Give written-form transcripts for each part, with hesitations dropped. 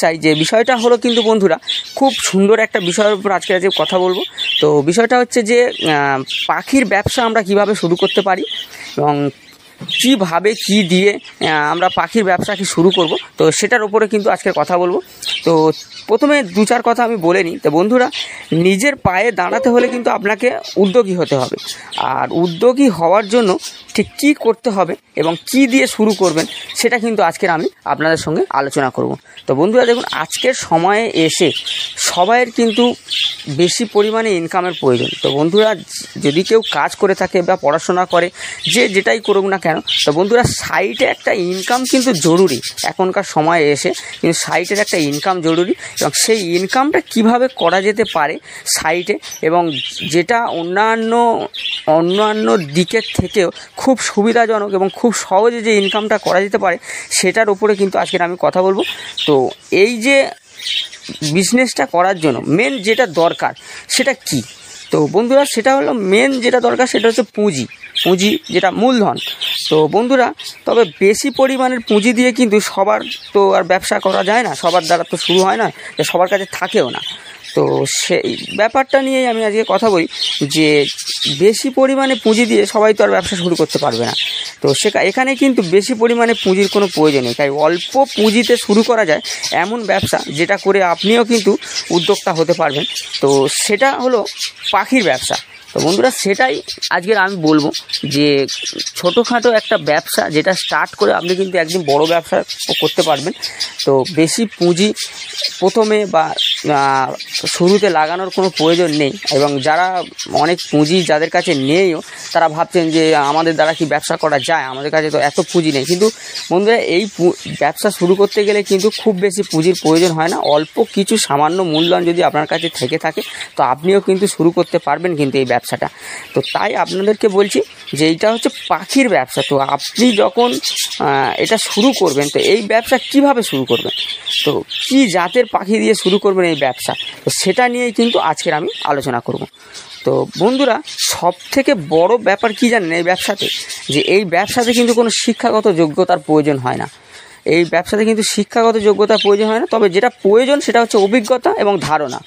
চাই যে বিষয়টা হলো কিন্তু বন্ধুরা খুব সুন্দর একটা বিষয়ের উপর আজকে কথা বলবো। তো বিষয়টা হচ্ছে যে পাখির ব্যবসা আমরা কিভাবে শুরু করতে পারি এবং কীভাবে কী দিয়ে আমরা পাখির ব্যবসাকে শুরু করব, তো সেটার উপরে কিন্তু আজকে কথা বলবো। তো প্রথমে দু চার কথা আমি বলে নিই। তো বন্ধুরা, নিজের পায়ে দাঁড়াতে হলে কিন্তু আপনাকে উদ্যোগী হতে হবে, আর উদ্যোগী হওয়ার জন্য ঠিক কী করতে হবে এবং কী দিয়ে শুরু করবেন সেটা কিন্তু আজকের আমি আপনাদের সঙ্গে আলোচনা করব। তো বন্ধুরা দেখুন, আজকের সময়ে এসে সবাইয়ের কিন্তু বেশি পরিমাণে ইনকামের প্রয়োজন। তো বন্ধুরা, যদি কেউ কাজ করে থাকে বা পড়াশোনা করে, যে যেটাই করুক না কেন, তো বন্ধুরা সাইডে একটা ইনকাম কিন্তু জরুরি। এখনকার সময়ে এসে কিন্তু সাইডের একটা ইনকাম জরুরি, এবং সেই ইনকামটা কিভাবে করা যেতে পারে সাইডে, এবং যেটা অন্যান্য দিকের থেকেও খুব সুবিধাজনক এবং খুব সহজে যে ইনকামটা করা যেতে পারে সেটার উপরে কিন্তু আজকের আমি কথা বলবো। তো এই যে বিজনেসটা করার জন্য মেন যেটা দরকার সেটা কি? তো বন্ধুরা, সেটা হলো মেন যেটা দরকার সেটা হচ্ছে পুঁজি, যেটা মূলধন। তো বন্ধুরা, তবে বেশি পরিমাণের পুঁজি দিয়ে কিন্তু সবার তো আর ব্যবসা করা যায় না, সবার দ্বারা তো শুরু হয় না, সবার কাছে থাকেও না। তো সেই ব্যাপারটা নিয়েই আমি আজকে কথা বলি যে বেশি পরিমাণে পুঁজি দিয়ে সবাই তো আর ব্যবসা শুরু করতে পারবে না। তো এখানে কিন্তু বেশি পরিমাণে পুঁজির কোনো প্রয়োজন নেই, তাই অল্প পুঁজিতে শুরু করা যায় এমন ব্যবসা যেটা করে আপনিও কিন্তু উদ্যোক্তা হতে পারবেন। তো সেটা হলো পাখির ব্যবসা। তো বন্ধুরা, সেটাই আজকের আমি বলবো যে ছোটোখাটো একটা ব্যবসা যেটা স্টার্ট করে আপনি কিন্তু একদিন বড় ব্যবসা করতে পারবেন। তো বেশি পুঁজি প্রথমে বা শুরুতে লাগানোর কোনো প্রয়োজন নেই, এবং যারা অনেক পুঁজি যাদের কাছে নেইও তারা ভাবছেন যে আমাদের দ্বারা কি ব্যবসা করা যায়, আমাদের কাছে তো এত পুঁজি নেই। কিন্তু বন্ধুরা, এই ব্যবসা শুরু করতে গেলে কিন্তু খুব বেশি পুঁজির প্রয়োজন হয় না। অল্প কিছু সামান্য মূলধন যদি আপনার কাছে থেকে থাকে তো আপনিও কিন্তু শুরু করতে পারবেন কিন্তু এই ব্যবসাটা। তো তাই আপনাদেরকে বলছি যে এইটা হচ্ছে পাখির ব্যবসা। তো আপনি যখন এটা শুরু করবেন, তো এই ব্যবসা কিভাবে শুরু করবেন, তো কি জাতের পাখি দিয়ে শুরু করবেন এই ব্যবসা, তো সেটা নিয়েই কিন্তু আজকের আমি আলোচনা করব। তো বন্ধুরা, সব থেকে বড় ব্যাপার কি জানেন এই ব্যবসাতে, যে এই ব্যবসাতে কিন্তু কোনো শিক্ষাগত যোগ্যতার প্রয়োজন হয় না। এই ব্যবসাতে কিন্তু শিক্ষাগত যোগ্যতার প্রয়োজন হয় না, তবে যেটা প্রয়োজন সেটা হচ্ছে অভিজ্ঞতা এবং ধারণা।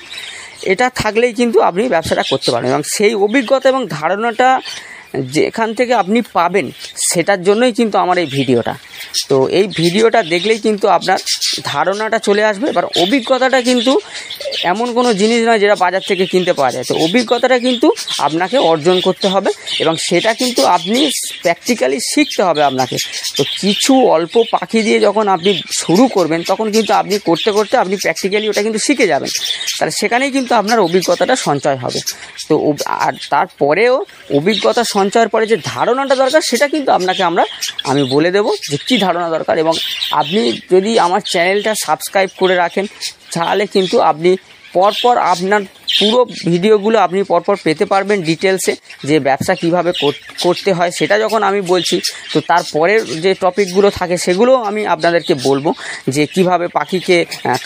এটা থাকলেই কিন্তু আপনি ব্যবসাটা করতে পারেন, এবং সেই অভিজ্ঞতা এবং ধারণাটা যেখান থেকে আপনি পাবেন সেটার জন্যই কিন্তু আমার এই ভিডিওটা। তো এই ভিডিওটা দেখলেই কিন্তু আপনার ধারণাটা চলে আসবে। এবার অভিজ্ঞতাটা কিন্তু এমন কোনো জিনিস নয় যেটা বাজার থেকে কিনতে পাওয়া যায়। তো অভিজ্ঞতাটা কিন্তু আপনাকে অর্জন করতে হবে, এবং সেটা কিন্তু আপনি প্র্যাকটিক্যালি শিখতে হবে আপনাকে। তো কিছু অল্প পাখি দিয়ে যখন আপনি শুরু করবেন তখন কিন্তু আপনি করতে করতে আপনি প্র্যাকটিক্যালি ওটা কিন্তু শিখে যাবেন, তাহলে সেখানেই কিন্তু আপনার অভিজ্ঞতাটা সঞ্চয় হবে। তো আর তারপরেও অভিজ্ঞতা সঞ্চয়ের পরে যে ধারণাটা দরকার সেটা কিন্তু আমি বলে দেবো যে কী ধারণা দরকার। এবং আপনি যদি আমার চ্যানেলটা সাবস্ক্রাইব করে রাখেন তাহলে কিন্তু আপনি পরপর আপনার পুরো ভিডিওগুলো আপনি পরপর পেতে পারবেন ডিটেলসে, যে ব্যবসা কিভাবে করতে হয় সেটা যখন আমি বলছি। তো তারপরের যে টপিকগুলো থাকে সেগুলো আমি আপনাদেরকে বলবো, যে কিভাবে পাখিকে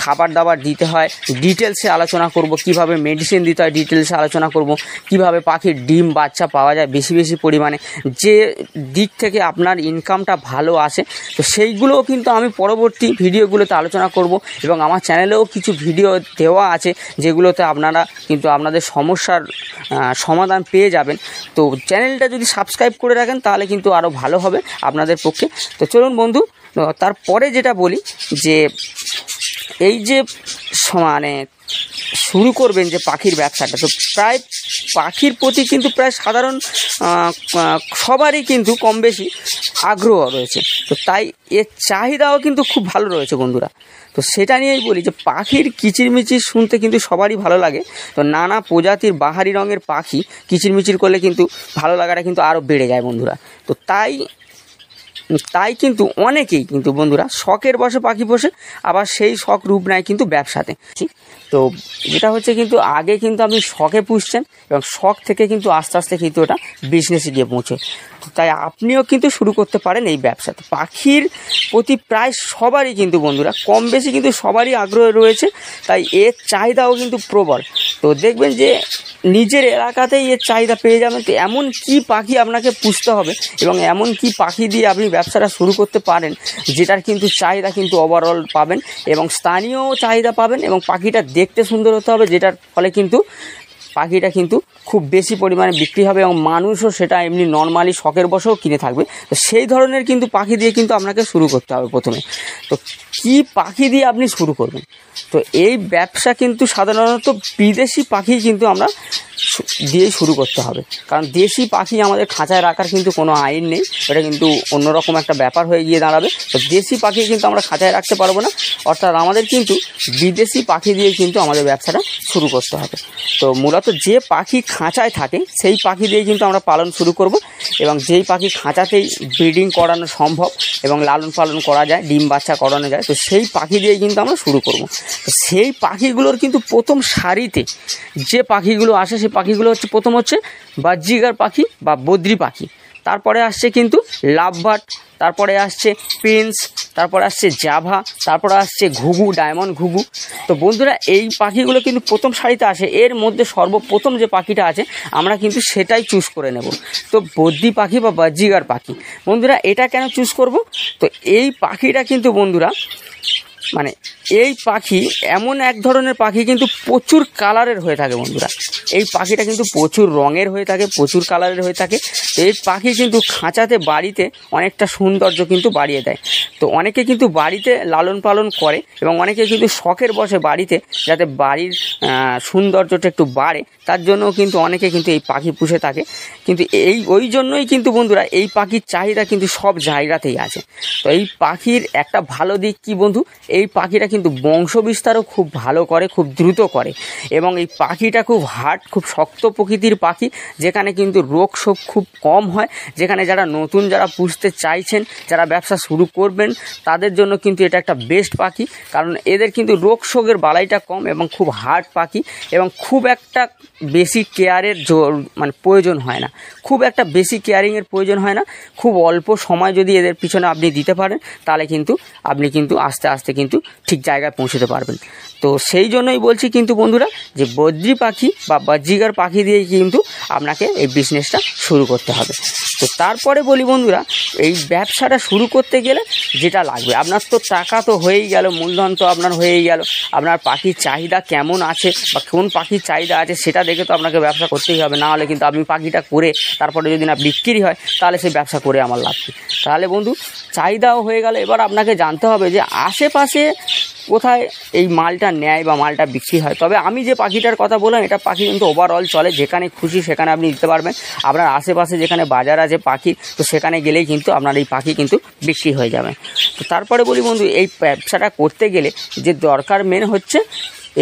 খাবার দাবার দিতে হয় ডিটেলসে আলোচনা করব, কিভাবে মেডিসিন দিতে হয় ডিটেলসে আলোচনা করব, কিভাবে পাখির ডিম বাচ্চা পাওয়া যায় বেশি বেশি পরিমাণে, যে দিক থেকে আপনার ইনকামটা ভালো আসে। তো সেইগুলোও কিন্তু আমি পরবর্তী ভিডিওগুলোতে আলোচনা করব, এবং আমার চ্যানেলেও কিছু ভিডিও দেওয়া আছে যেগুলোতে আপনারা কিন্তু আপনাদের সমস্যার সমাধান পেয়ে যাবেন। তো চ্যানেলটা যদি সাবস্ক্রাইব করে রাখেন তাহলে কিন্তু আরও ভালো হবে আপনাদের পক্ষে। তো চলুন বন্ধু, তারপরে যেটা বলি যে এই যে শুরু করবেন যে পাখির ব্যবসাটা, তো প্রায় পাখির প্রতি কিন্তু প্রায় সাধারণ সবারই কিন্তু কম বেশি আগ্রহ রয়েছে। তো তাই এর চাহিদাও কিন্তু খুব ভালো রয়েছে বন্ধুরা। তো সেটা নিয়েই বলি যে পাখির কিচিরমিচির শুনতে কিন্তু সবারই ভালো লাগে। তো নানা প্রজাতির বাহারি রঙের পাখি কিচিরমিচির করলে কিন্তু ভালো লাগাটা কিন্তু আরও বেড়ে যায় বন্ধুরা। তো তাই কিন্তু অনেকেই কিন্তু বন্ধুরা শখের বশে পাখি পোষে, আবার সেই শখ রূপ নেয় কিন্তু ব্যবসাতে। তো যেটা হচ্ছে কিন্তু আগে কিন্তু আপনি শখে পুষছেন, এবং শখ থেকে কিন্তু আস্তে আস্তে কিন্তু ওটা বিজনেসে গিয়ে পৌঁছে। তাই আপনিও কিন্তু শুরু করতে পারেন এই ব্যবসাতে। পাখির প্রতি প্রায় সবারই কিন্তু বন্ধুরা কম বেশি কিন্তু সবারই আগ্রহ রয়েছে, তাই এর চাহিদাও কিন্তু প্রবল। তো দেখবেন যে নিজের এলাকাতেই এর চাহিদা পেয়ে যাবেন। তো এমন কি পাখি আপনাকে পুষতে হবে এবং এমন কি পাখি দিয়ে আপনি ব্যবসাটা শুরু করতে পারেন যেটার কিন্তু চাহিদা কিন্তু ওভারঅল পাবেন এবং স্থানীয় চাহিদা পাবেন এবং পাখিটা দেখতে সুন্দর হতে হবে, যেটার ফলে কিন্তু পাখিটা কিন্তু খুব বেশি পরিমাণে বিক্রি হবে এবং মানুষও সেটা এমনি নর্মালি শখের বশেও কিনে থাকবে। তো সেই ধরনের কিন্তু পাখি দিয়ে কিন্তু আপনাকে শুরু করতে হবে প্রথমে। তো কি পাখি দিয়ে আপনি শুরু করবেন? তো এই ব্যবসা কিন্তু সাধারণত বিদেশি পাখি কিন্তু আমরা দিয়েই শুরু করতে হবে, কারণ দেশি পাখি আমাদের খাঁচায় রাখার কিন্তু কোনো আইন নেই, এটা কিন্তু অন্যরকম একটা ব্যাপার হয়ে গিয়ে দাঁড়াবে। তো দেশি পাখি কিন্তু আমরা খাঁচায় রাখতে পারবো না, অর্থাৎ আমাদের কিন্তু বিদেশি পাখি দিয়ে কিন্তু আমাদের ব্যবসাটা শুরু করতে হবে। তো মূলত যে পাখি খাঁচায় থাকে সেই পাখি দিয়ে কিন্তু আমরা পালন শুরু করব এবং যেই পাখি খাঁচাতেই ব্রিডিং করানো সম্ভব এবং লালন পালন করা যায়, ডিম বাচ্চা করানো যায়, তো সেই পাখি দিয়েই কিন্তু আমরা শুরু করব। তো সেই পাখিগুলোর কিন্তু প্রথম সারিতে যে পাখিগুলো আসে সেই পাখিগুলো হচ্ছে প্রথম হচ্ছে বাজিগার পাখি বা বদ্রি পাখি, তারপরে আসছে কিন্তু লাভবার্ড, তারপরে আসছে প্রিন্স, তারপরে আসছে জাভা, তারপরে আসছে ঘুঘু, ডায়মন্ড ঘুঘু। তো বন্ধুরা এই পাখিগুলো কিন্তু প্রথম সারিতে আসে। এর মধ্যে সর্বপ্রথম যে পাখিটা আছে আমরা কিন্তু সেটাই চুজ করে নেব। তো বদ্রি পাখি বা বাজিগার পাখি, বন্ধুরা এটা কেন চুজ করব? তো এই পাখিটা কিন্তু বন্ধুরা মানে এই পাখি এমন এক ধরনের পাখি কিন্তু প্রচুর কালারের হয়ে থাকে বন্ধুরা। এই পাখিটা কিন্তু প্রচুর রঙের হয়ে থাকে, প্রচুর কালারের হয়ে থাকে। এই পাখি কিন্তু খাঁচাতে বাড়িতে অনেকটা সৌন্দর্য কিন্তু বাড়িয়ে দেয়। তো অনেকে কিন্তু বাড়িতে লালন পালন করে এবং অনেকে কিন্তু শখের বসে বাড়িতে, যাতে বাড়ির সৌন্দর্যটা একটু বাড়ে তার জন্য কিন্তু অনেকে কিন্তু এই পাখি পুষে থাকে। কিন্তু ওই জন্যই কিন্তু বন্ধুরা এই পাখির চাহিদা কিন্তু সব জায়গাতেই আছে। তো এই পাখির একটা ভালো দিক কি বন্ধু, এই পাখিটা কিন্তু বংশ বিস্তারও খুব ভালো করে, খুব দ্রুত করে এবং এই পাখিটা খুব হার্ড, খুব শক্ত প্রকৃতির পাখি, যেখানে কিন্তু রোগ শোক খুব কম হয়। যেখানে যারা নতুন যারা পুষতে চাইছেন, যারা ব্যবসা শুরু করবেন তাদের জন্য কিন্তু এটা একটা বেস্ট পাখি, কারণ এদের কিন্তু রোগ শোকের বালাইটা কম এবং খুব হার্ড পাখি এবং খুব একটা বেশি কেয়ারের মানে প্রয়োজন হয় না, খুব একটা বেশি কেয়ারিংয়ের প্রয়োজন হয় না। খুব অল্প সময় যদি এদের পিছনে আপনি দিতে পারেন তাহলে কিন্তু আপনি কিন্তু আস্তে আস্তে কিন্তু ঠিক জায়গায় পৌঁছতে পারবেন। তো সেই জন্যই বলছি কিন্তু বন্ধুরা যে বদ্রি পাখি বা বাজিগার পাখি দিয়েই কিন্তু আপনাকে এই বিজনেসটা শুরু করতে হবে। তো তারপরে বলি বন্ধুরা, এই ব্যবসাটা শুরু করতে গেলে যেটা লাগবে, আপনার তো টাকা তো হয়েই গেল, মূলধন তো আপনার হয়েই গেল, আপনার পাখির চাহিদা কেমন আছে বা কোন পাখির চাহিদা আছে সেটা দেখে তো আপনাকে ব্যবসা করতেই হবে। না হলে কিন্তু আপনি পাখিটা করে তারপরে যদি না বিক্রি হয় তাহলে সেই ব্যবসা করে আমার লাভ কী? তাহলে বন্ধু চাহিদাও হয়ে গেল, এবার আপনাকে জানতে হবে যে আশেপাশে কোথায় এই মালটা নেয় বা মালটা বিক্রি হয়। তবে আমি যে পাখিটার কথা বললাম এটা পাখি কিন্তু ওভারঅল চলে, যেখানে খুশি সেখানে আপনি দিতে পারবেন। আপনার আশেপাশে যেখানে বাজার আছে পাখি, তো সেখানে গেলেই কিন্তু আপনার এই পাখি কিন্তু বিক্রি হয়ে যাবে। তো তারপরে বলি বন্ধু, এই ব্যবসাটা করতে গেলে যে দরকার মেন হচ্ছে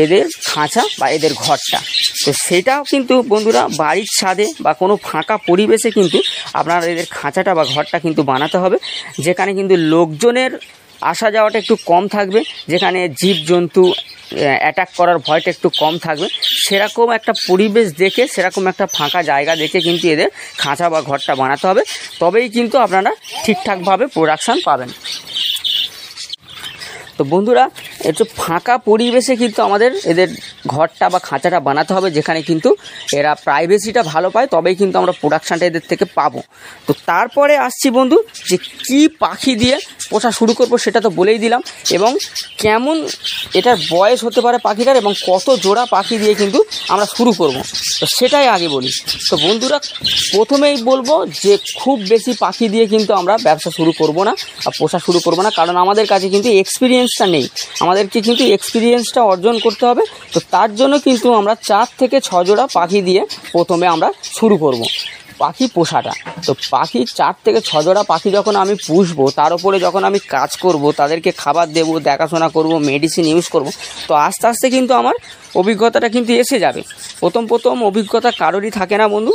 এদের খাঁচা বা এদের ঘরটা। তো সেটাও কিন্তু বন্ধুরা বাড়ির ছাদে বা কোনো ফাঁকা পরিবেশে কিন্তু আপনার এদের খাঁচাটা বা ঘরটা কিন্তু বানাতে হবে, যেখানে কিন্তু লোকজনের আসা যাওয়াটা একটু কম থাকবে, যেখানে জীবজন্তু অ্যাটাক করার ভয়টা একটু কম থাকবে। সেরকম একটা পরিবেশ দেখে, সেরকম একটা ফাঁকা জায়গা দেখে কিন্তু এদের খাঁচা বা ঘরটা বানাতে হবে, তবেই কিন্তু আপনারা ঠিকঠাকভাবে প্রোডাকশান পাবেন। তো বন্ধুরা একটু ফাঁকা পরিবেশে কিন্তু আমাদের এদের ঘরটা বা খাঁচাটা বানাতে হবে, যেখানে কিন্তু এরা প্রাইভেসিটা ভালো পায়, তবেই কিন্তু আমরা প্রোডাকশানটা এদের থেকে পাবো। তো তারপরে আসছি বন্ধু যে কি পাখি দিয়ে পোষা শুরু করব সেটা তো বলেই দিলাম, এবং কেমন এটার বয়স হতে পারে পাখিটার এবং কত জোড়া পাখি দিয়ে কিন্তু আমরা শুরু করব, তো সেটাই আগে বলি। তো বন্ধুরা প্রথমেই বলবো যে খুব বেশি পাখি দিয়ে কিন্তু আমরা ব্যবসা শুরু করব না বা পোষা শুরু করব না, কারণ আমাদের কাছে কিন্তু এক্সপিরিয়েন্সটা নেই, আমাদেরকে কিন্তু এক্সপিরিয়েন্সটা অর্জন করতে হবে। তো তার জন্য কিন্তু আমরা 4 থেকে 6 জোড়া পাখি দিয়ে প্রথমে আমরা শুরু করব পাখি পোষাটা। তো পাখি 4 থেকে 6 জোড়া পাখি যখন আমি পুষবো, তার উপরে যখন আমি কাজ করব, তাদেরকে খাবার দেবো, দেখাশোনা করব, মেডিসিন ইউজ করব, তো আস্তে আস্তে কিন্তু আমার অভিজ্ঞতাটা কিন্তু এসে যাবে। প্রথম অভিজ্ঞতা কারোরই থাকে না বন্ধু,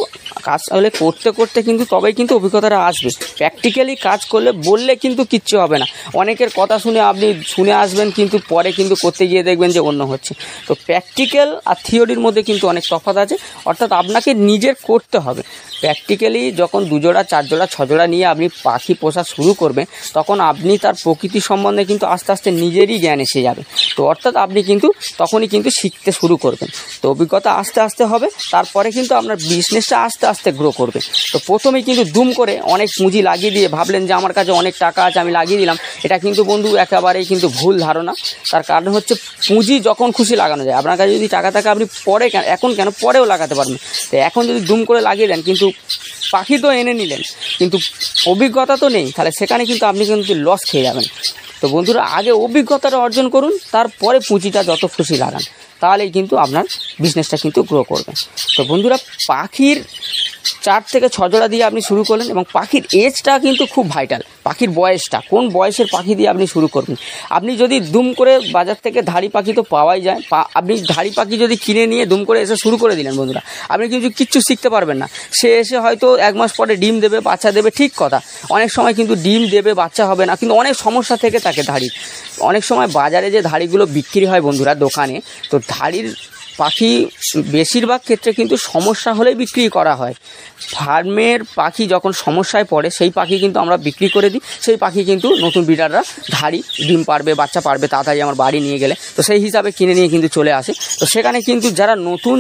কাজ হলে করতে করতে কিন্তু তবেই কিন্তু অভিজ্ঞতাটা আসবে। প্র্যাকটিক্যালি কাজ করলে বললে কিন্তু কিচ্ছু হবে না। অনেকের কথা শুনে আপনি শুনে আসবেন, কিন্তু পরে কিন্তু করতে গিয়ে দেখবেন যে অন্য হচ্ছে। তো প্র্যাকটিক্যাল আর থিওরির মধ্যে কিন্তু অনেক তফাৎ আছে, অর্থাৎ আপনাকে নিজের করতে হবে। প্র্যাকটিক্যালি যখন 2 জোড়া 4 জোড়া 6 জোড়া নিয়ে আপনি পাখি পোষা শুরু করবেন, তখন আপনি তার প্রকৃতি সম্বন্ধে কিন্তু আস্তে আস্তে নিজেরই জ্ঞান এসে যাবে। তো অর্থাৎ আপনি কিন্তু তখনই কিন্তু শিখতে শুরু করবেন। তো অভিজ্ঞতা আস্তে আস্তে হবে, তারপরে কিন্তু আপনার বিজনেসটা আস্তে আস্তে গ্রো করবে। তো প্রথমেই কিন্তু দুম করে অনেক পুঁজি লাগিয়ে দিয়ে ভাবলেন যে আমার কাছে অনেক টাকা আছে আমি লাগিয়ে দিলাম, এটা কিন্তু বন্ধু একেবারেই কিন্তু ভুল ধারণা। তার কারণ হচ্ছে পুঁজি যখন খুশি লাগানো যায়। আপনার কাছে যদি টাকা থাকে আপনি পরে এখন কেন পরেও লাগাতে পারবেন। তো এখন যদি দুম করে লাগিয়ে দেন, কিন্তু পাখি তো এনে নিলেন কিন্তু অভিজ্ঞতা তো নেই, তাহলে সেখানে কিন্তু আপনি কিন্তু লস খেয়ে যাবেন। তো বন্ধুরা, আগে অভিজ্ঞতাটা অর্জন করুন, তারপরে পুঁজিটা যত খুশি লাগান, তাহলেই কিন্তু আপনার বিজনেসটা কিন্তু গ্রো করবে। তো বন্ধুরা, পাখির 4 থেকে 6 জোড়া দিয়ে আপনি শুরু করলেন, এবং পাখির এজটা কিন্তু খুব ভাইটাল। পাখির বয়সটা, কোন বয়সের পাখি দিয়ে আপনি শুরু করবেন। আপনি যদি দুম করে বাজার থেকে ধাড়ি পাখি তো পাওয়াই যায়, আপনি ধাড়ি পাখি যদি কিনে নিয়ে দুম করে এসে শুরু করে দিলেন বন্ধুরা, আপনি কিন্তু কিচ্ছু শিখতে পারবেন না। সে এসে হয়তো 1 মাস পরে ডিম দেবে, বাচ্চা দেবে, ঠিক কথা। অনেক সময় কিন্তু ডিম দেবে, বাচ্চা হবে না, কিন্তু অনেক সমস্যা থেকে থাকে ধাড়ির। অনেক সময় বাজারে যে ধাড়িগুলো বিক্রি হয় বন্ধুরা দোকানে, তো ধাড়ির পাখি বেশিরভাগ ক্ষেত্রে কিন্তু সমস্যা হলেই বিক্রি করা হয়। ফার্মের পাখি যখন সমস্যায় পড়ে সেই পাখি কিন্তু আমরা বিক্রি করে দিই। সেই পাখি কিন্তু নতুন ব্রিডাররা ধাড়ি ডিম পারবে, বাচ্চা পারবে, তাড়াতাড়ি আমার বাড়ি নিয়ে গেলে, তো সেই হিসাবে কিনে নিয়ে কিন্তু চলে আসে। তো সেখানে কিন্তু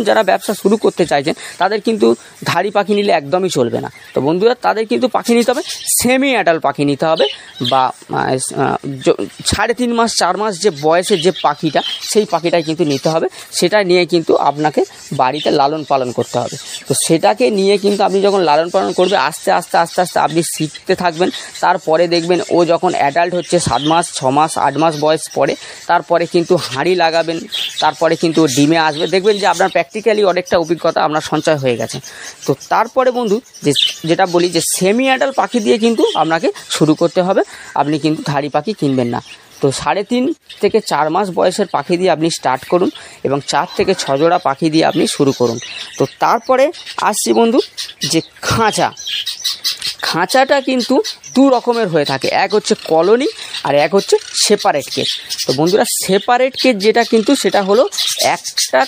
যারা ব্যবসা শুরু করতে চাইছেন তাদের কিন্তু ধাড়ি পাখি নিলে একদমই চলবে না। তো বন্ধুরা, তাদের কিন্তু পাখি নিতে হবে, সেমি অ্যাডাল্ট পাখি নিতে হবে, বা 3.5 মাস 4 মাস যে বয়সের যে পাখিটা, সেই পাখিটাই কিন্তু নিতে হবে। সেটা নিয়ে কিন্তু আপনাকে বাড়িতে লালন পালন করতে হবে। তো সেটাকে নিয়ে কিন্তু আপনি যখন লালন পালন করবে, আস্তে আস্তে আস্তে আস্তে আপনি শিখতে থাকবেন। তারপরে দেখবেন ও যখন অ্যাডাল্ট হচ্ছে 7 মাস 6 মাস 8 মাস বয়স পরে, তারপরে কিন্তু হাঁড়ি লাগাবেন, তারপরে কিন্তু ডিমে আসবে। দেখবেন যে আপনার প্র্যাকটিক্যালি অনেকটা অভিজ্ঞতা আপনার সঞ্চয় হয়ে গেছে। তো তারপরে বন্ধু, যেটা বলি যে সেমি অ্যাডাল্ট পাখি দিয়ে কিন্তু আপনাকে শুরু করতে হবে। আপনি কিন্তু ধাড়ি পাখি কিনবেন না। তো 3.5 থেকে 4 মাস বয়সের পাখি দিয়ে আপনি স্টার্ট করুন, এবং 4 থেকে 6 জোড়া পাখি দিয়ে আপনি শুরু করুন। তো তারপরে আসছি বন্ধু, যে খাঁচাটা কিন্তু 2 রকমের হয়ে থাকে। এক হচ্ছে কলোনি, আর এক হচ্ছে সেপারেট কেজ। তো বন্ধুরা, সেপারেট কেজ যেটা কিন্তু সেটা হলো একটা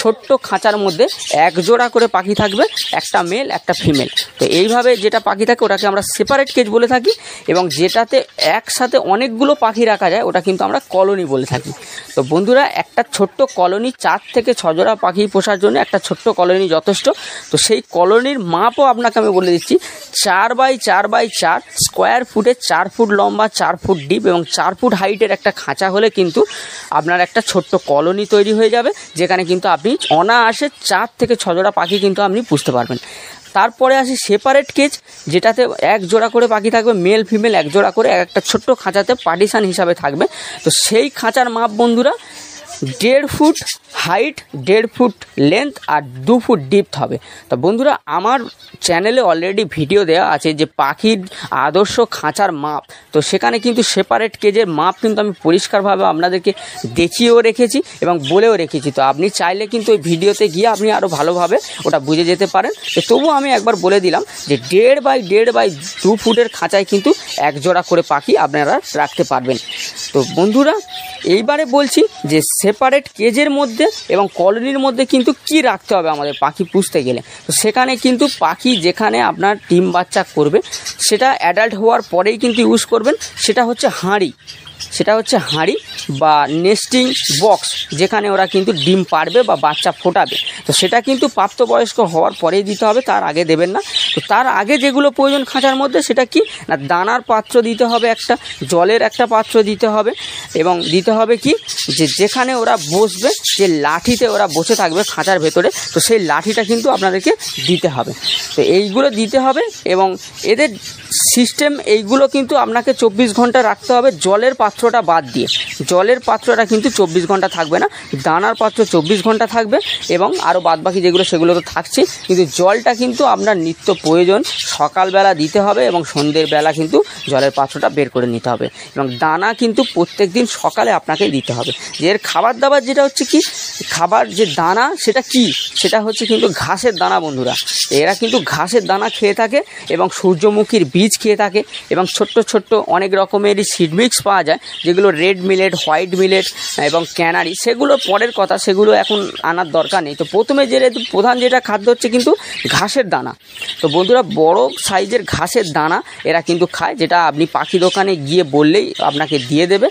ছোট্ট খাঁচার মধ্যে 1 জোড়া করে পাখি থাকবে, একটা মেল একটা ফিমেল। তো এইভাবে যেটা পাখি থাকে ওটাকে আমরা সেপারেট কেজ বলে থাকি, এবং যেটাতে একসাথে অনেকগুলো পাখি রাখা যায় ওটা কিন্তু আমরা কলোনি বলে থাকি। তো বন্ধুরা, একটা ছোট্ট কলোনি 4 থেকে 6 জোড়া পাখি পোষার জন্য একটা ছোট্ট কলোনি যথেষ্ট। তো সেই কলোনির মাপও আপনাকে আমি বলে দিচ্ছি, 4x4x4 স্কোয়ার ফুটে 4 ফুট লম্বা, 4 ফুট ডিপ এবং 4 ফুট হাইটের একটা খাঁচা হলে কিন্তু আপনার একটা ছোট্ট কলোনি তৈরি হয়ে যাবে, যেখানে কিন্তু আপনি অনায়াসে 4 থেকে 6 জোড়া পাখি কিন্তু আপনি পুষতে পারবেন। তারপরে আসি সেপারেট কেজ, যেটাতে 1 জোড়া করে পাখি থাকবে, মেল ফিমেল 1 জোড়া করে, একটা ছোট্ট খাঁচাতে পার্টিশান হিসাবে থাকবে। তো সেই খাঁচার মাপ বন্ধুরা 1.5 ফুট হাইট, 1.5 ফুট লেন্থ আর 2 ফুট ডিপথ হবে। তো বন্ধুরা, আমার চ্যানেলে অলরেডি ভিডিও দেওয়া আছে যে পাখির আদর্শ খাঁচার মাপ। তো সেখানে কিন্তু সেপারেট কেজের মাপ কিন্তু আমি পরিষ্কারভাবে আপনাদেরকে দেখিয়েও রেখেছি এবং বলেও রেখেছি। তো আপনি চাইলে কিন্তু ওই ভিডিওতে গিয়ে আপনি আরও ভালোভাবে ওটা বুঝে যেতে পারেন। তো তবুও আমি একবার বলে দিলাম যে 1.5x1.5x2 ফুটের খাঁচায় কিন্তু 1 জোড়া করে পাখি আপনারা রাখতে পারবেন। তো বন্ধুরা, এইবারে বলছি যে সেপারেট কেজের মধ্যে এবং কলোনির মধ্যে কিন্তু কি রাখতে হবে আমাদের পাখি পুষতে গেলে। তো সেখানে কিন্তু পাখি যেখানে আপনার ডিম বাচ্চা করবে সেটা অ্যাডাল্ট হওয়ার পরেই কিন্তু ইউজ করবেন। সেটা হচ্ছে হাঁড়ি বা নেস্টিং বক্স, যেখানে ওরা কিন্তু ডিম পারবে বা বাচ্চা ফোটাবে। তো সেটা কিন্তু প্রাপ্তবয়স্ক হওয়ার পরেই দিতে হবে, তার আগে দেবেন না। তো তার আগে যেগুলো প্রয়োজন খাঁচার মধ্যে সেটা কি না, দানার পাত্র দিতে হবে, একটা জলের একটা পাত্র দিতে হবে, এবং দিতে হবে কি যে যেখানে ওরা বসবে, যে লাঠিতে ওরা বসে থাকবে খাঁচার ভেতরে, তো সেই লাঠিটা কিন্তু আপনাদেরকে দিতে হবে। তো এইগুলো দিতে হবে, এবং এদের সিস্টেম এইগুলো কিন্তু আপনাকে 24 ঘন্টা রাখতে হবে, জলের পাত্রটা বাদ দিয়ে। জলের পাত্রটা কিন্তু 24 ঘন্টা থাকবে না, দানার পাত্র 24 ঘন্টা থাকবে, এবং আরও বাদবাকি যেগুলো সেগুলো তো থাকছে, কিন্তু জলটা কিন্তু আপনার নিত্য প্রয়োজন সকালবেলা দিতে হবে, এবং সন্ধ্যের বেলা কিন্তু জলের পাত্রটা বের করে নিতে হবে, এবং দানা কিন্তু প্রত্যেক দিন সকালে আপনাকে দিতে হবে। এর খাবার দাবার যেটা হচ্ছে কি খাবার যে দানা সেটা কি, সেটা হচ্ছে কিন্তু ঘাসের দানা বন্ধুরা। এরা কিন্তু ঘাসের দানা খেয়ে থাকে এবং সূর্যমুখীর বীজ খেয়ে থাকে এবং ছোট্ট ছোট্ট অনেক রকমেরই সিড মিক্স পাওয়া যায়, যেগুলো রেড মিলেট, হোয়াইট মিলেট এবং ক্যানারি, সেগুলো পরের কথা, সেগুলো এখন আনার দরকার নেই। তো প্রথমে প্রধান যেটা খাদ্য হচ্ছে কিন্তু ঘাসের দানা। তো বন্ধুরা বড় সাইজের ঘাসের দানা এরা কিন্তু খায়, যেটা আপনি পাখি দোকানে গিয়ে বললেই আপনাকে দিয়ে দেবে।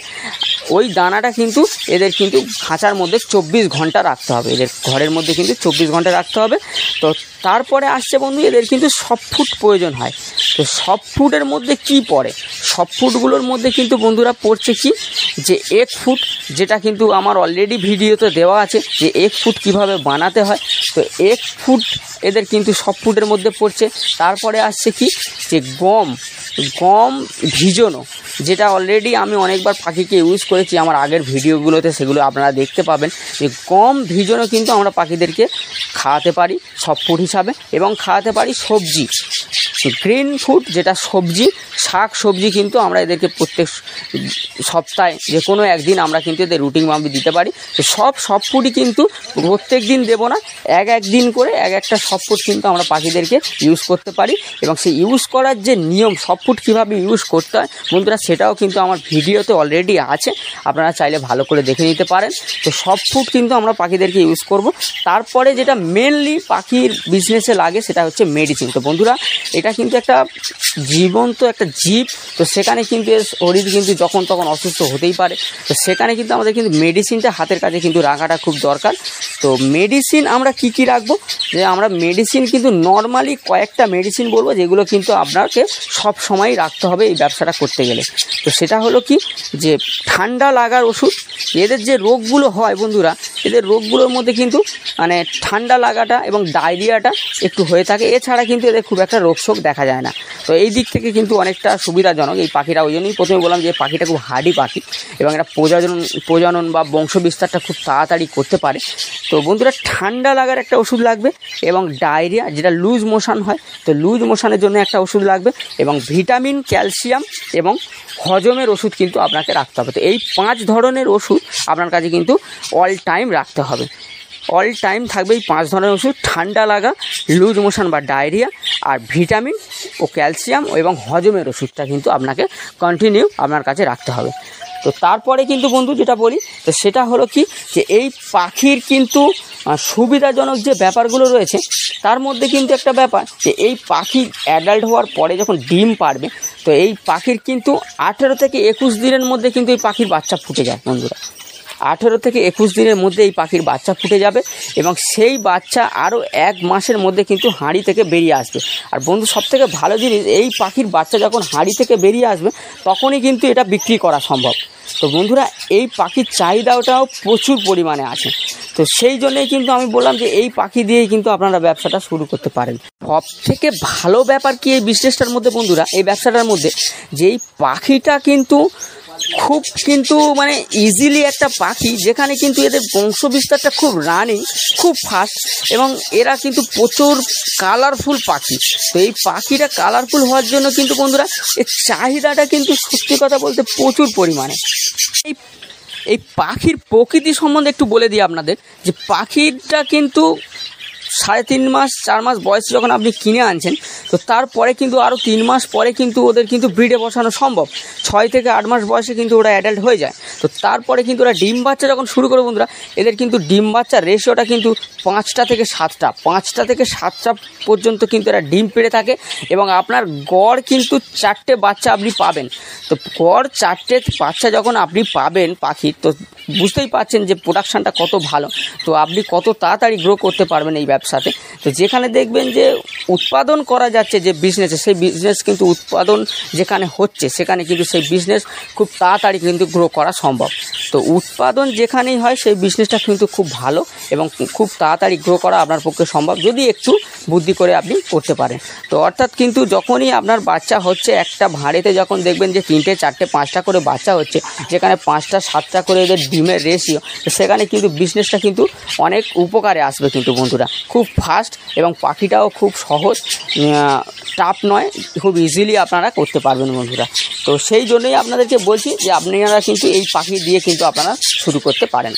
ওই দানাটা কিন্তু এদের কিন্তু খাঁচার মধ্যে 24 ঘন্টা রাখতে হবে, এদের ঘরের মধ্যে কিন্তু 24 ঘন্টা রাখতে হবে। তো তারপরে আসছে বন্ধু, এদের কিন্তু সফট ফুড প্রয়োজন হয়। তো সফট ফুডের মধ্যে কি পড়ে? সফট ফুডগুলোর মধ্যে কিন্তু বন্ধুরা পড়ছে কি, যে এগ ফুড, যেটা কিন্তু আমার অলরেডি ভিডিওতে দেওয়া আছে যে এগ ফুড কীভাবে বানাতে হয়। তো এগ ফুড এদের কিন্তু সফট ফুডের মধ্যে পড়ছে। তারপরে আসছে কি, যে গম ভিজানো, যেটা অলরেডি আমি অনেকবার পাখিকে ইউজ করেছি আমার আগের ভিডিওগুলোতে, সেগুলো আপনারা দেখতে পাবেন। যে গম ভিজানো কিন্তু আমরা পাখিদেরকে খাওয়াতে পারি সফট ফুড হিসাবে, এবং খাওয়াতে পারি সবজি, গ্রিন ফুড, যেটা সবজি, শাক সবজি কিন্তু আমরা এদেরকে প্রত্যেক সপ্তাহে যে কোনো একদিন আমরা কিন্তু এদের রুটিন ভাবে দিতে পারি। তো সব ফুডই কিন্তু প্রত্যেক দিন দেবো না, একদিন করে একটা সফট ফুড কিন্তু আমরা পাখিদেরকে ইউজ করতে পারি। এবং সেই ইউজ করার যে নিয়ম, সফট ফুড কীভাবে ইউজ করতে হয় বন্ধুরা, সেটাও কিন্তু আমার ভিডিওতে অলরেডি আছে, আপনারা চাইলে ভালো করে দেখে নিতে পারেন। তো সফট ফুড কিন্তু আমরা পাখিদেরকে ইউজ করব। তারপরে যেটা মেনলি পাখির বিজনেসে লাগে সেটা হচ্ছে মেডিসিন। তো বন্ধুরা এটা কিন্তু একটা জীবন্ত একটা জীব, তো সেখানে কিন্তু এর শরীর কিন্তু যখন তখন অসুস্থ হতেই পারে। তো সেখানে কিন্তু আমাদের কিন্তু মেডিসিনটা হাতের কাছে কিন্তু রাখাটা খুব দরকার। তো মেডিসিন আমরা কি রাখবো, যে আমরা মেডিসিন কিন্তু নর্মালি কয়েকটা মেডিসিন বলবো, যেগুলো কিন্তু আপনাকে সব সময় রাখতে হবে এই ব্যবসাটা করতে গেলে। তো সেটা হলো কি, যে ঠান্ডা লাগার ওষুধ। এদের যে রোগগুলো হয় বন্ধুরা, এদের রোগগুলোর মধ্যে কিন্তু মানে ঠান্ডা লাগাটা এবং ডায়রিয়াটা একটু হয়ে থাকে, এছাড়া কিন্তু এদের খুব একটা রোগ শোক দেখা যায় না। তো এই দিক থেকে কিন্তু অনেকটা সুবিধাজনক এই পাখিরা। ওই জন্যই প্রথমে বললাম যে পাখিটা খুব হার্ডি পাখি এবং এটা প্রজনন বা বংশ বিস্তারটা খুব তাড়াতাড়ি করতে পারে। তো বন্ধুরা ঠান্ডা লাগার একটা ওষুধ লাগবে, এবং ডায়রিয়া যেটা লুজ মোশন হয়, তো লুজ মোশনের জন্য একটা ওষুধ লাগবে, এবং ভিটামিন, ক্যালসিয়াম এবং হজমের ওষুধ কিন্তু আপনাকে রাখতে হবে। তো এই 5 ধরনের ওষুধ আপনার কাছে কিন্তু অল টাইম রাখতে হবে, অল টাইম থাকবে এই 5 ধরনের ওষুধ: ঠান্ডা লাগা, লুজ মোশন বা ডায়রিয়া, আর ভিটামিন ও ক্যালসিয়াম এবং হজমের ওষুধটা কিন্তু আপনাকে কন্টিনিউ আপনার কাছে রাখতে হবে। তো তারপরে কিন্তু বন্ধু যেটা বলি, তো সেটা হলো কি, যে এই পাখির কিন্তু সুবিধাজনক যে ব্যাপারগুলো রয়েছে, তার মধ্যে কিন্তু একটা ব্যাপার, যে এই পাখি অ্যাডাল্ট হওয়ার পরে যখন ডিম পারবে, তো এই পাখির কিন্তু 18 থেকে 21 দিনের মধ্যে কিন্তু এই পাখির বাচ্চা ফুটে যায় বন্ধুরা। 18 থেকে 21 দিনের মধ্যে এই পাখির বাচ্চা ফুটে যাবে, এবং সেই বাচ্চা আরও 1 মাসের মধ্যে কিন্তু হাঁড়ি থেকে বেরিয়ে আসবে। আর বন্ধু সবথেকে ভালো জিনিস, এই পাখির বাচ্চা যখন হাঁড়ি থেকে বেরিয়ে আসবে তখনই কিন্তু এটা বিক্রি করা সম্ভব। তো বন্ধুরা এই পাখির চাহিদাটাও প্রচুর পরিমাণে আছে। তো সেই জন্যই কিন্তু আমি বললাম যে এই পাখি দিয়েই কিন্তু আপনারা ব্যবসাটা শুরু করতে পারেন। সব থেকে ভালো ব্যাপার কি এই বিজনেসটার মধ্যে বন্ধুরা, এই ব্যবসাটার মধ্যে, যে এই পাখিটা কিন্তু খুব কিন্তু মানে ইজিলি একটা পাখি, যেখানে কিন্তু এদের বংশবিস্তারটা খুব রানিং, খুব ফাস্ট, এবং এরা কিন্তু প্রচুর কালারফুল পাখি। তো এই পাখিটা কালারফুল হওয়ার জন্য কিন্তু বন্ধুরা এর চাহিদাটা কিন্তু সত্যি কথা বলতে প্রচুর পরিমাণে। এই পাখির প্রকৃতি সম্বন্ধে একটু বলে দিই আপনাদের, যে পাখিটা কিন্তু 3.5 মাস 4 মাস বয়সে যখন আপনি কিনে আনছেন, তো তারপরে কিন্তু আরও 3 মাস পরে কিন্তু ওদের কিন্তু ব্রিডে বসানো সম্ভব। 6 থেকে 8 মাস বয়সে কিন্তু ওরা অ্যাডাল্ট হয়ে যায়। তো তারপরে কিন্তু ওরা ডিম বাচ্চা যখন শুরু করে বন্ধুরা, এদের কিন্তু ডিম বাচ্চার রেশিওটা কিন্তু 5টা থেকে 7টা পর্যন্ত কিন্তু এরা ডিম পেড়ে থাকে, এবং আপনার গড় কিন্তু 4টে বাচ্চা আপনি পাবেন। তো গড় 4টে বাচ্চা যখন আপনি পাবেন পাখির, তো বুঝতেই পারছেন যে প্রোডাকশানটা কত ভালো, তো আপনি কত তাড়াতাড়ি গ্রো করতে পারবেন এই ব্যবসাতে। তো যেখানে দেখবেন যে উৎপাদন করা যাচ্ছে যে বিজনেসে, সেই বিজনেস কিন্তু উৎপাদন যেখানে হচ্ছে সেখানে কিন্তু সেই বিজনেস খুব তাড়াতাড়ি কিন্তু গ্রো করা সম্ভব। তো উৎপাদন যেখানেই হয় সেই বিজনেসটা কিন্তু খুব ভালো এবং খুব তাড়াতাড়ি গ্রো করা আপনার পক্ষে সম্ভব, যদি একটু বুদ্ধি করে আপনি করতে পারেন। তো অর্থাৎ কিন্তু যখনই আপনার বাচ্চা হচ্ছে, একটা ভাঁড়েতে যখন দেখবেন যে 3টে 4টে 5টা করে বাচ্চা হচ্ছে, যেখানে 5টা 7টা করে এদের ডিমের রেশিও, তো সেখানে কিন্তু বিজনেসটা কিন্তু অনেক উপকারে আসবে কিন্তু বন্ধুরা। খুব ফাস্ট এবং পাখিটাও খুব সহজ, টাফ নয়, খুব ইজিলি আপনারা করতে পারবেন বন্ধুরা। তো সেই জন্যই আপনাদেরকে বলছি যে আপনারা কিন্তু এই পাখি দিয়ে কিন্তু আপনারা শুরু করতে পারেন।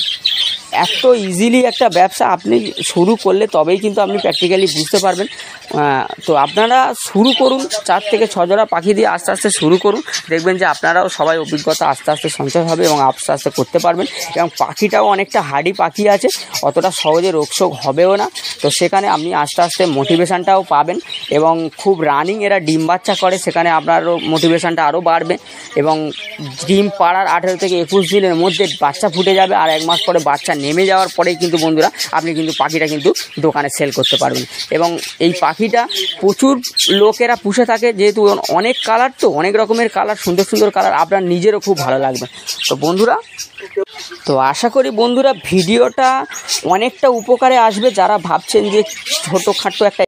এত ইজিলি একটা ব্যবসা আপনি শুরু করলে তবেই কিন্তু আপনি প্র্যাকটিক্যালি বুঝতে পারবেন। তো আপনারা শুরু করুন, 4 থেকে 6 জোড়া পাখি দিয়ে আস্তে আস্তে শুরু করুন, দেখবেন যে আপনারাও সবাই অভিজ্ঞতা আস্তে আস্তে সঞ্চয় হবে এবং আস্তে আস্তে করতে পারবেন। এবং পাখিটাও অনেকটা হার্ডি পাখি আছে, অতটা সহজে রোগশোক হবেও না। তো সেখানে আপনি আস্তে আস্তে মোটিভেশানটাও পাবেন এবং খুব রানিং এরা ডিম বাচ্চা করে, সেখানে আপনারও মোটিভেশানটা আরও বাড়বে এবং ডিম পাড়ার 18 থেকে 21 দিনের মধ্যে বাচ্চা ফুটে যাবে। আর 1 মাস পরে বাচ্চা নেমে যাওয়ার পরেই কিন্তু বন্ধুরা আপনি কিন্তু পাখিটা কিন্তু দোকানে সেল করতে পারবেন। এবং এই পাখিটা প্রচুর লোকেরা পুষে থাকে, যেহেতু অনেক কালার, তো অনেক রকমের কালার, সুন্দর সুন্দর কালার, আপনার নিজেরও খুব ভালো লাগবে। তো বন্ধুরা, তো আশা করি বন্ধুরা ভিডিওটা অনেকটা উপকারে আসবে। যারা ভাবছেন যে ছোটোখাটো একটা